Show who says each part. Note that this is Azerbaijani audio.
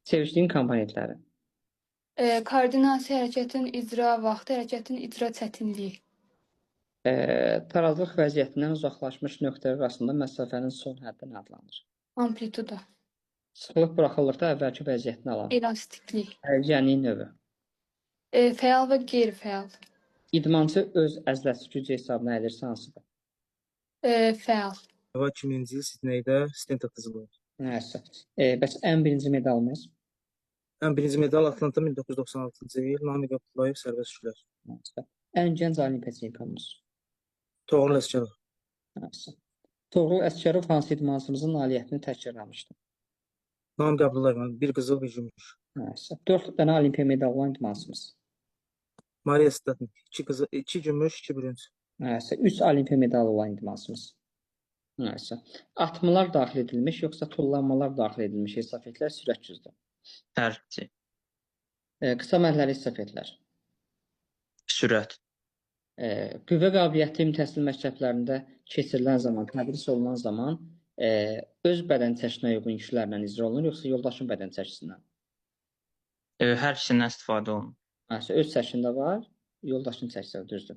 Speaker 1: Sevişdiyin komponentləri.
Speaker 2: Koordinasiya hərəkətin icra vaxtı, hərəkətin icra çətinliyi.
Speaker 1: Tarazlıq vəziyyətindən uzaqlaşmış nöqtələr arasında məsafənin son həddi nə adlanır?
Speaker 2: Amplituda.
Speaker 1: Sıxlıq buraxılırda əvvəlki vəziyyətini alan.
Speaker 2: Elastiklik.
Speaker 1: Hərəkənin növü.
Speaker 2: Fəal və qeyri-fəal.
Speaker 1: İdmançı öz əzləsi gücü hesabına edirsə hansıdır?
Speaker 2: Fəal.
Speaker 3: 2000-ci il Sidneydə stent atızılır.
Speaker 1: Nəyəsə. Bəs ən birinci medalımız?
Speaker 3: Ən birinci medal Atlanta 1996-cı il Namiq Abdullayev sərbəst güclər.
Speaker 1: Nəyəsə. Ən gənc olimpiya çempionumuz?
Speaker 3: Toğrul Əsgərov.
Speaker 1: Nəyəsə. Toğrul Əsgərov hansı idmançımızın nailiyyətini təkrarlamışdı?
Speaker 3: Namiq Abdullayev bir qızıl, bir gümüş.
Speaker 1: Nəyəsə. 4 dənə olimpiya medalı olan idmançımız?
Speaker 3: Mariya Statnik 2 qızıl, 2 gümüş, 2 bürünc.
Speaker 1: Nəyəsə. 3 olimpiya medalı olan idmançımız? Nəyəsə. Atmalar daxil edilmiş, yoxsa tullanmalar daxil edilmiş estafetlər sürət gücüdür?
Speaker 4: Hər ikisi.
Speaker 1: Qısa mərhələli estafetlər.
Speaker 4: Sürət.
Speaker 1: Qüvvə qabiliyyəti təhsil məktəblərində keçirilən zaman, tədris olunan zaman öz bədən çəkisinə uyğun yüklərlə icra olunur, yoxsa yoldaşın bədən çəkisindən?
Speaker 4: Hər ikisindən istifadə olunur.
Speaker 1: Öz çəkində var, yoldaşın çəkisi var, düzdür.